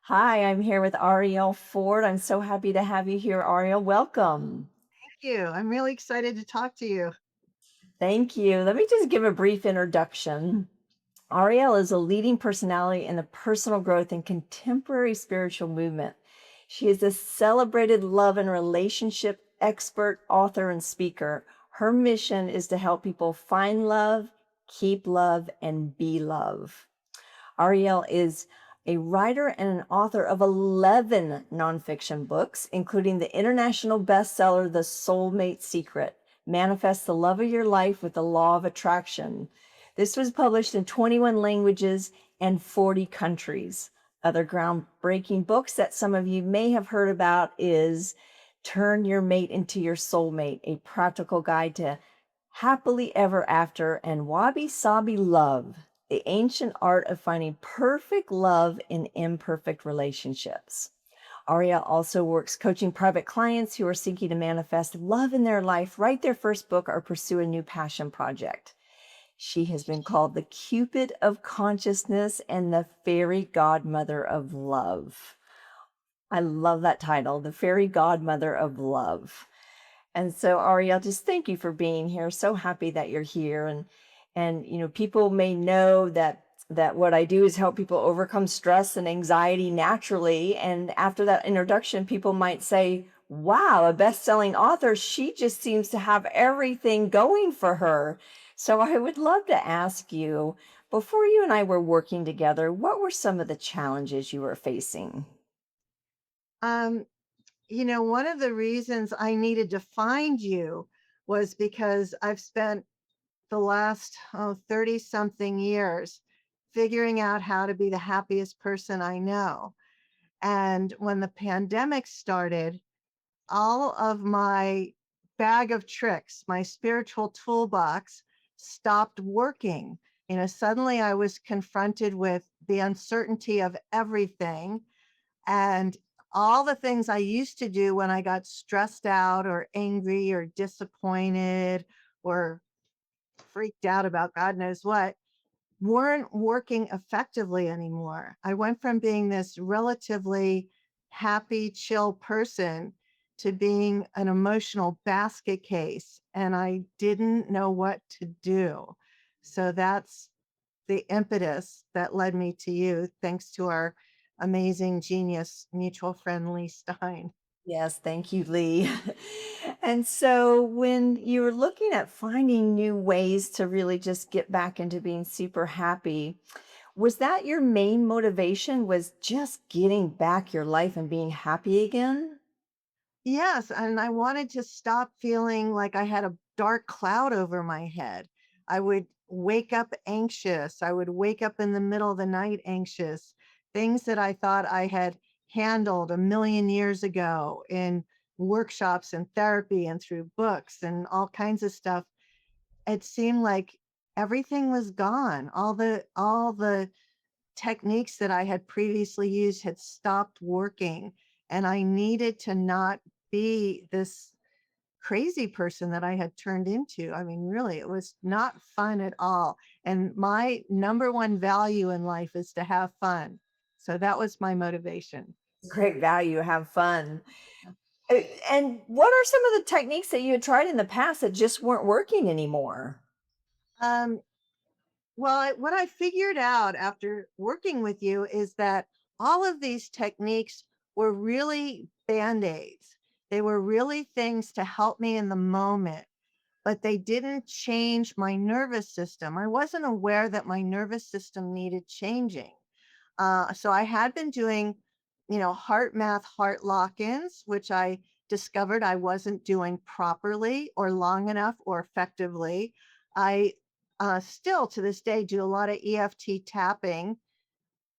Hi, I'm here with Arielle Ford. I'm so happy to have you here, Arielle. Welcome. Thank you. I'm really excited to talk to you. Thank you. Let me just give a brief introduction. Arielle is a leading personality in the personal growth and contemporary spiritual movement. She is a celebrated love and relationship expert, author, and speaker. Her mission is to help people find love, keep love, and be love. Arielle is a writer and an author of 11 nonfiction books, including the international bestseller, The Soulmate Secret: Manifest the Love of Your Life with the Law of Attraction. This was published in 21 languages and 40 countries. Other groundbreaking books that some of you may have heard about is Turn Your Mate into Your Soulmate, a practical guide to happily ever after, and Wabi Sabi Love, the ancient art of finding perfect love in imperfect relationships. Aria also works coaching private clients who are seeking to manifest love in their life, write their first book, or pursue a new passion project. She has been called the Cupid of consciousness and the fairy godmother of love. I love that title, the fairy godmother of love. And so, Ariel, just thank you for being here. So happy that you're here. And people may know that what I do is help people overcome stress and anxiety naturally. And after that introduction, people might say, wow, a best-selling author, she just seems to have everything going for her. So I would love to ask you, before you and I were working together, what were some of the challenges you were facing? Um, One of the reasons I needed to find you was because I've spent the last 30 something years figuring out how to be the happiest person I know. And when the pandemic started, all of my bag of tricks, my spiritual toolbox stopped working. Suddenly I was confronted with the uncertainty of everything. And all the things I used to do when I got stressed out or angry or disappointed or freaked out about God knows what weren't working effectively anymore. I went from being this relatively happy, chill person to being an emotional basket case, and I didn't know what to do. So that's the impetus that led me to you, thanks to our amazing genius mutual friend Lee Stein. Yes, thank you, Lee. And so when you were looking at finding new ways to really just get back into being super happy, was that your main motivation, was just getting back your life and being happy again? Yes, and I wanted to stop feeling like I had a dark cloud over my head. I would wake up anxious. I would wake up in the middle of the night anxious. Things that I thought I had handled a million years ago in workshops and therapy and through books and all kinds of stuff. It seemed like everything was gone. All the techniques that I had previously used had stopped working, and I needed to not be this crazy person that I had turned into. I mean, really, it was not fun at all. And my number one value in life is to have fun. So that was my motivation. Great value, have fun. Uh, And what are some of the techniques that you had tried in the past that just weren't working anymore? Um, what I figured out after working with you is that all of these techniques were really band aids. They were really things to help me in the moment, but they didn't change my nervous system. I wasn't aware that my nervous system needed changing. So I had been doing, heart math, heart lock ins, which I discovered I wasn't doing properly or long enough or effectively. I still to this day do a lot of EFT tapping,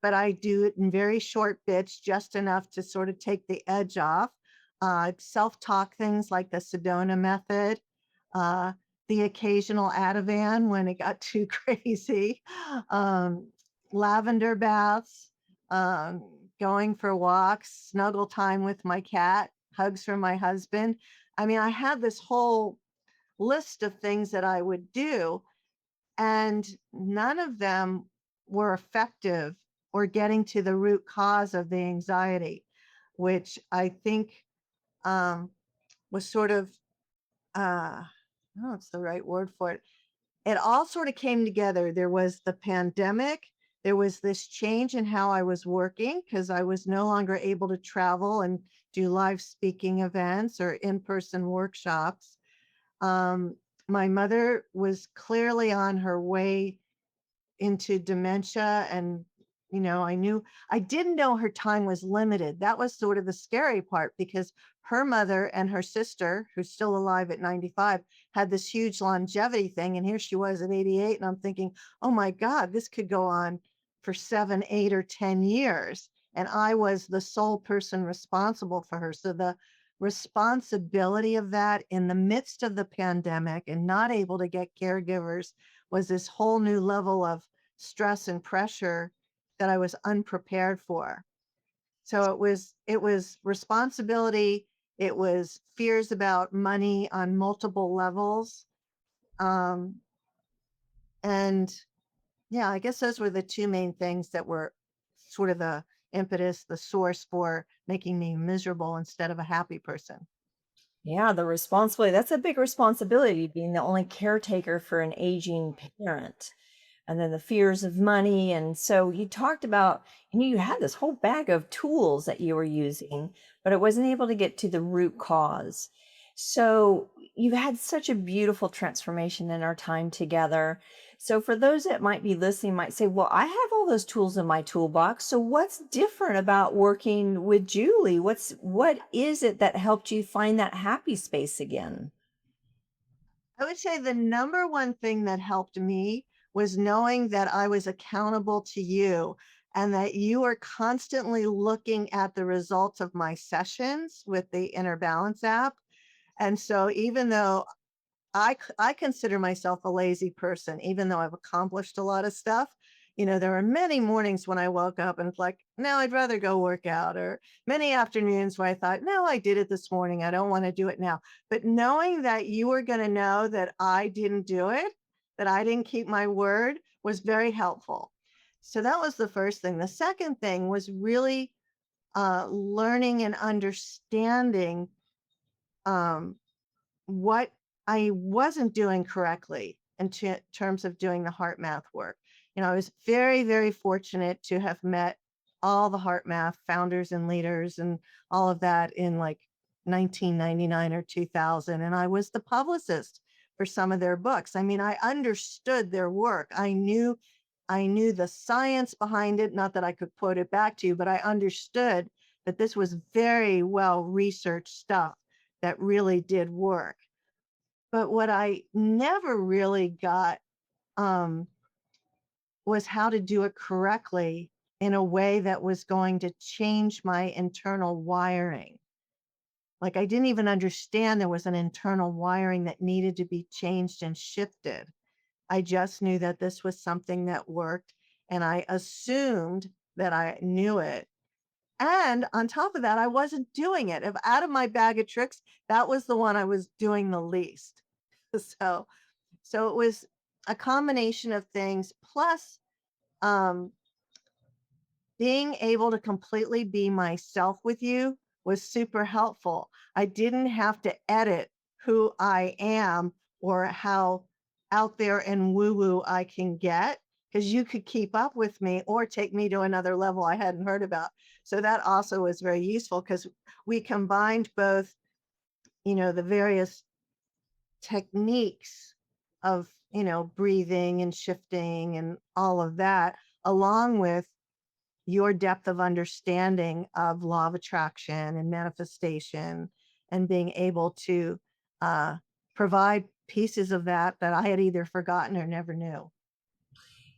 but I do it in very short bits, just enough to sort of take the edge off. Self talk things like the Sedona method, uh, the occasional Ativan when it got too crazy, um, lavender baths, going for walks, snuggle time with my cat, hugs from my husband. I mean, I had this whole list of things that I would do, and none of them were effective or getting to the root cause of the anxiety, which I think um, was sort of, I don't know if it's the right word for it. It all sort of came together. There was the pandemic. There was this change in how I was working because I was no longer able to travel and do live speaking events or in person workshops. Um, my mother was clearly on her way into dementia, and I didn't know her time was limited. That was sort of the scary part because her mother and her sister, who's still alive at 95, had this huge longevity thing, and here she was at 88, and I'm thinking, oh my god, this could go on for 7, 8, or 10 years, and I was the sole person responsible for her. So the responsibility of that in the midst of the pandemic and not able to get caregivers was this whole new level of stress and pressure that I was unprepared for. So it was responsibility, it was fears about money on multiple levels. Um, and yeah, I guess those were the two main things that were sort of the impetus, the source for making me miserable instead of a happy person. Yeah, the responsibility, that's a big responsibility, being the only caretaker for an aging parent. And then the fears of money. And so you talked about, you had this whole bag of tools that you were using, but it wasn't able to get to the root cause. So you've had such a beautiful transformation in our time together. So for those that might be listening, might say, well, I have all those tools in my toolbox. So what's different about working with Julie? What is it that helped you find that happy space again? I would say the number one thing that helped me was knowing that I was accountable to you and that you are constantly looking at the results of my sessions with the Inner Balance app. And so even though I consider myself a lazy person, even though I've accomplished a lot of stuff. There are many mornings when I woke up and it's like, no, I'd rather go work out, or many afternoons where I thought, no, I did it this morning. I don't want to do it now. But knowing that you were going to know that I didn't do it, that I didn't keep my word was very helpful. So that was the first thing. The second thing was really learning and understanding um, what I wasn't doing correctly in terms of doing the heart math work. I was very, very fortunate to have met all the heart math founders and leaders and all of that in like 1999 or 2000. And I was the publicist for some of their books. I mean, I understood their work. I knew the science behind it, not that I could quote it back to you, but I understood that this was very well researched stuff that really did work. But what I never really got um, was how to do it correctly in a way that was going to change my internal wiring. Like I didn't even understand there was an internal wiring that needed to be changed and shifted. I just knew that this was something that worked, and I assumed that I knew it. And on top of that, I wasn't doing it. If out of my bag of tricks, that was the one I was doing the least. So So it was a combination of things, plus um, being able to completely be myself with you was super helpful. I didn't have to edit who I am or how out there and woo woo I can get because you could keep up with me or take me to another level I hadn't heard about. So that also was very useful because we combined both, the various techniques of, breathing and shifting and all of that, along with your depth of understanding of law of attraction and manifestation and being able to uh, provide pieces of that I had either forgotten or never knew.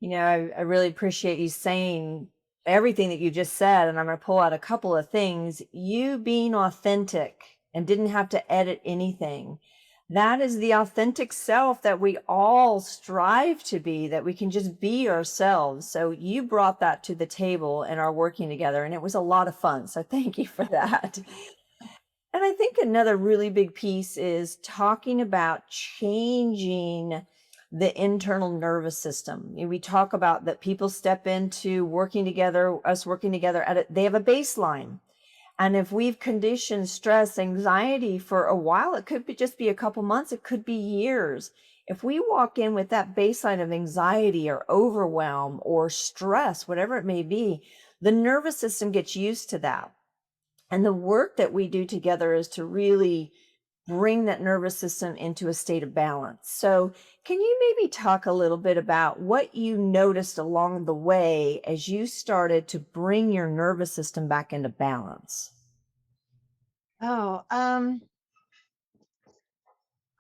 I really appreciate you saying everything that you just said. And I'm going to pull out a couple of things. You being authentic and didn't have to edit anything. That is the authentic self that we all strive to be, that we can just be ourselves. So you brought that to the table and are working together, and it was a lot of fun. So thank you for that. And I think another really big piece is talking about changing the internal nervous system. We talk about that people step into working together, us working together they have a baseline. And if we've conditioned stress, anxiety for a while, it could be just be a couple months, it could be years. If we walk in with that baseline of anxiety or overwhelm or stress, whatever it may be, the nervous system gets used to that. And the work that we do together is to really bring that nervous system into a state of balance. So, can you maybe talk a little bit about what you noticed along the way as you started to bring your nervous system back into balance? Oh,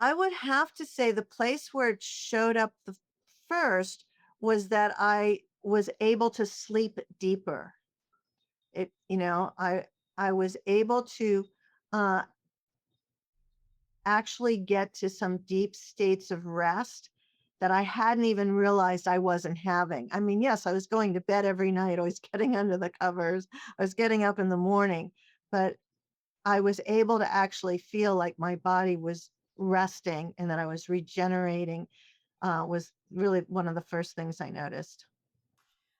I would have to say the place where it showed up the first was that I was able to sleep deeper. I was able to uh, actually get to some deep states of rest that I hadn't even realized I wasn't having. I mean, yes, I was going to bed every night, I was getting under the covers, I was getting up in the morning, but I was able to actually feel like my body was resting and that I was regenerating, was really one of the first things I noticed.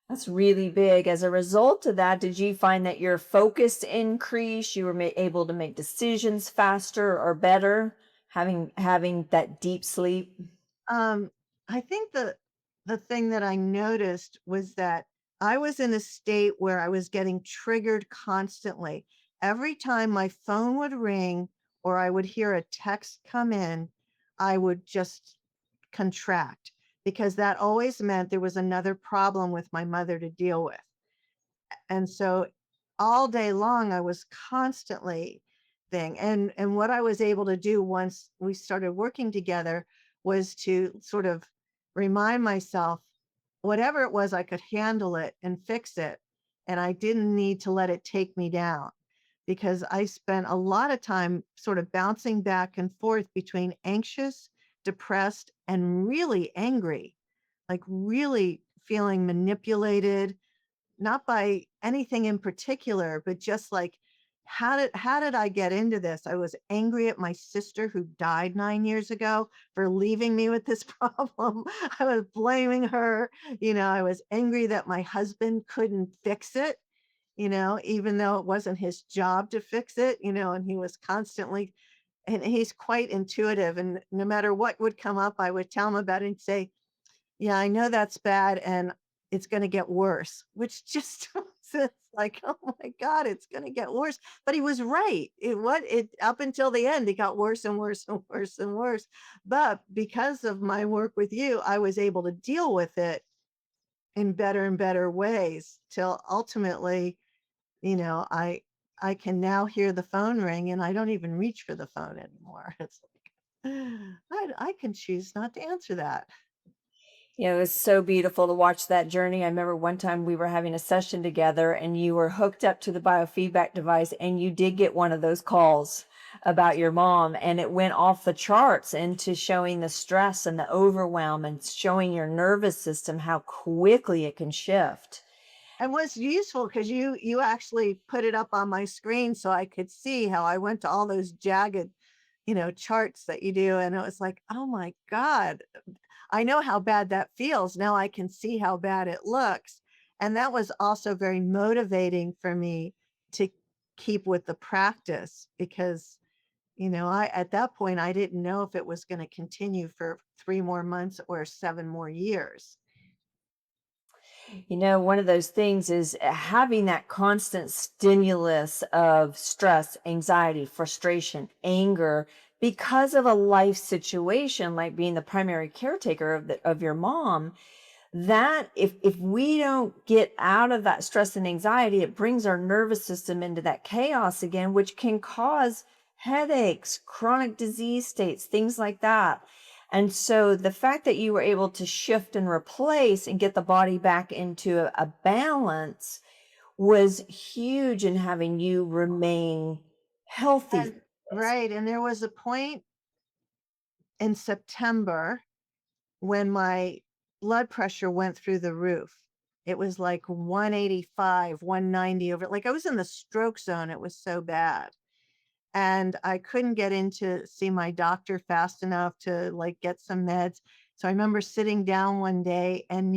That's really big. As a result of that, did you find that your focus increased? You were able to make decisions faster or better, having that deep sleep? Um, I think the thing that I noticed was that I was in a state where I was getting triggered constantly. Every time my phone would ring or I would hear a text come in, I would just contract because that always meant there was another problem with my mother to deal with. And so all day long I was constantly and what I was able to do once we started working together was to sort of remind myself whatever it was I could handle it and fix it, and I didn't need to let it take me down because I spent a lot of time sort of bouncing back and forth between anxious, depressed, and really angry, like really feeling manipulated, not by anything in particular, but just like, how did I get into this? I was angry at my sister who died 9 years ago for leaving me with this problem. I was blaming her. I was angry that my husband couldn't fix it, even though it wasn't his job to fix it, and he was constantly and he's quite intuitive, and no matter what would come up, I would tell him about it and say, yeah, I know that's bad and it's gonna get worse, which just it's like, "Oh my god, it's gonna get worse." But he was right. It up until the end, it got worse and worse and worse and worse. But because of my work with you, I was able to deal with it in better and better ways till ultimately, I can now hear the phone ring and I don't even reach for the phone anymore. It's like, I can choose not to answer that. Yeah, it was so beautiful to watch that journey. I remember one time we were having a session together and you were hooked up to the biofeedback device and you did get one of those calls about your mom and it went off the charts into showing the stress and the overwhelm and showing your nervous system how quickly it can shift. And was useful because you actually put it up on my screen so I could see how I went to all those jagged, charts that you do, and it was like, "Oh my god, I know how bad that feels. Now I can see how bad it looks." And that was also very motivating for me to keep with the practice because, I at that point, I didn't know if it was gonna continue for 3 more months or 7 more years. One of those things is having that constant stimulus of stress, anxiety, frustration, anger because of a life situation like being the primary caretaker of your mom. That if we don't get out of that stress and anxiety, it brings our nervous system into that chaos again, which can cause headaches, chronic disease states, things like that. And so the fact that you were able to shift and replace and get the body back into a balance was huge in having you remain healthy. And right, and there was a point in September when my blood pressure went through the roof. It was like 185, 190 over, like I was in the stroke zone. It was so bad. And I couldn't get in to see my doctor fast enough to like get some meds. So I remember sitting down one day and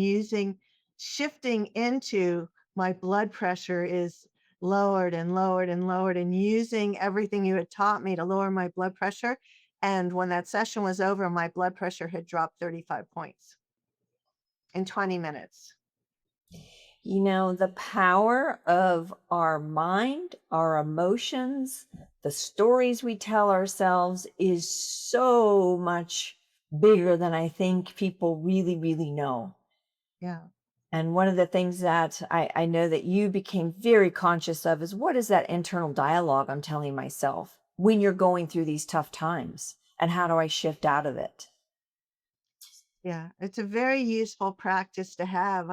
shifting into my blood pressure is lowered and lowered and lowered, and using everything you had taught me to lower my blood pressure. And when that session was over, my blood pressure had dropped 35 points in 20 minutes. You know, the power of our mind, our emotions, the stories we tell ourselves is so much bigger than I think people really, really know. Yeah. And one of the things that I know that you became very conscious of is, what is that internal dialogue I'm telling myself when you're going through these tough times? And how do I shift out of it? Yeah. It's a very useful practice to have.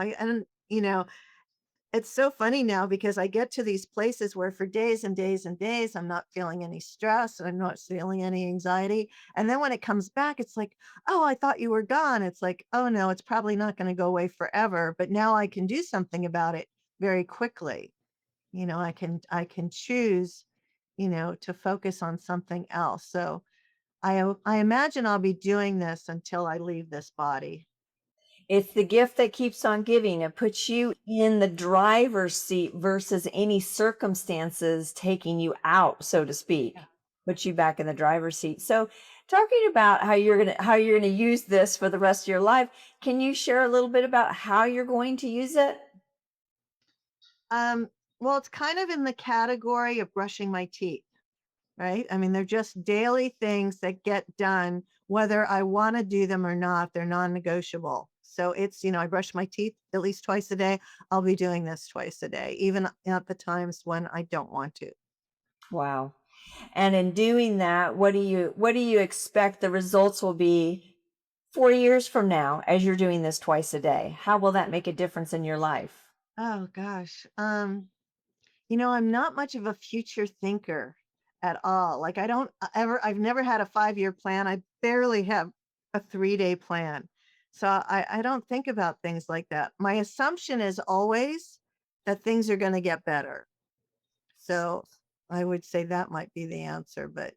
It's so funny now because I get to these places where for days and days and days, I'm not feeling any stress, I'm not feeling any anxiety. And then when it comes back, it's like, oh, I thought you were gone. It's like, oh no, it's probably not going to go away forever. But now I can do something about it very quickly. I can choose, to focus on something else. So I imagine I'll be doing this until I leave this body. It's the gift that keeps on giving. It puts you in the driver's seat versus any circumstances taking you out, so to speak. Yeah. Puts you back in the driver's seat. So, talking about how you're gonna use this for the rest of your life, can you share a little bit about how you're going to use it? Um, well, it's kind of in the category of brushing my teeth. Right? I mean, they're just daily things that get done whether I wanna do them or not, they're non-negotiable. So it's, I brush my teeth at least twice a day. I'll be doing this twice a day, even at the times when I don't want to. Wow. And in doing that, what do you expect the results will be 4 years from now as you're doing this twice a day? How will that make a difference in your life? Oh gosh. I'm not much of a future thinker at all. Like I don't I've never had a 5-year plan. I barely have a 3-day plan. So I don't think about things like that. My assumption is always that things are going to get better. So I would say that might be the answer, but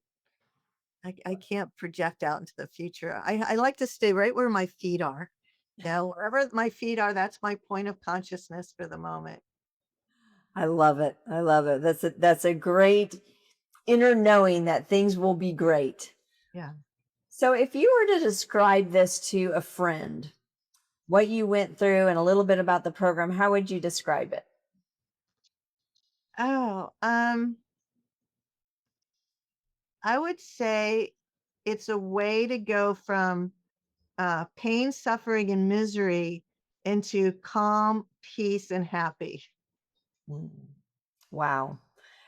I can't project out into the future. I like to stay right where my feet are. Yeah, wherever my feet are, that's my point of consciousness for the moment. I love it. I love it. That's a great inner knowing that things will be great. Yeah. So if you were to describe this to a friend, what you went through and a little bit about the program, how would you describe it? Oh, I would say it's a way to go from pain, suffering, and misery into calm, peace, and happy. Mm. Wow.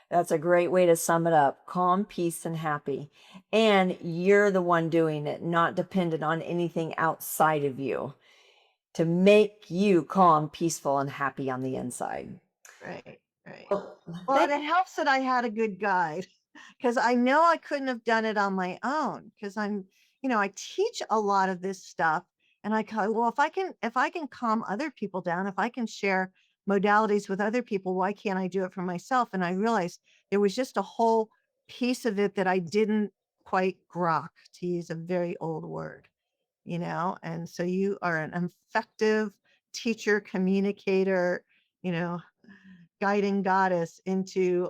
That's a great way to sum it up. Calm, peace, and happy. And you're the one doing it, not dependent on anything outside of you to make you calm, peaceful, and happy on the inside. Right, right. Well, Well, and thank it helps that I had a good guide because I know I couldn't have done it on my own because I teach a lot of this stuff and I go, well, if I can calm other people down, if I can share modalities with other people, why can't I do it for myself? And I realized there was just a whole piece of it that I didn't quite grok, to use a very old word. And so you are an effective teacher, communicator, you know, guiding goddess into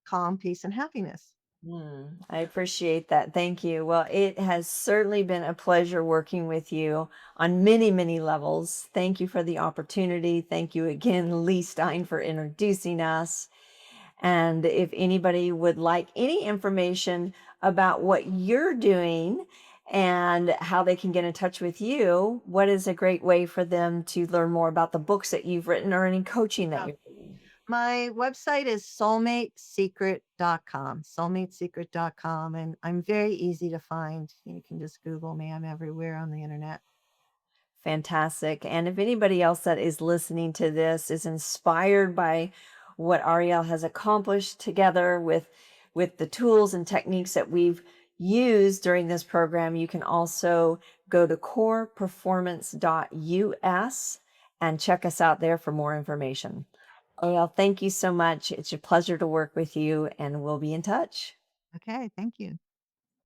calm, peace, and happiness. I appreciate that. Thank you. Well, it has certainly been a pleasure working with you on many, many levels. Thank you for the opportunity. Thank you again, Lee Stein, for introducing us. And if anybody would like any information about what you're doing and how they can get in touch with you, what is a great way for them to learn more about the books that you've written or any coaching that Oh, you're doing? my website is soulmatesecret.com, and I'm very easy to find. You can just Google me. I'm everywhere on the internet. Fantastic. And if anybody else that is listening to this is inspired by what Arielle has accomplished together with the tools and techniques that we've used during this program, you can also go to coreperformance.us and check us out there for more information. Arielle, thank you so much. It's a pleasure to work with you, and we'll be in touch. Okay, thank you.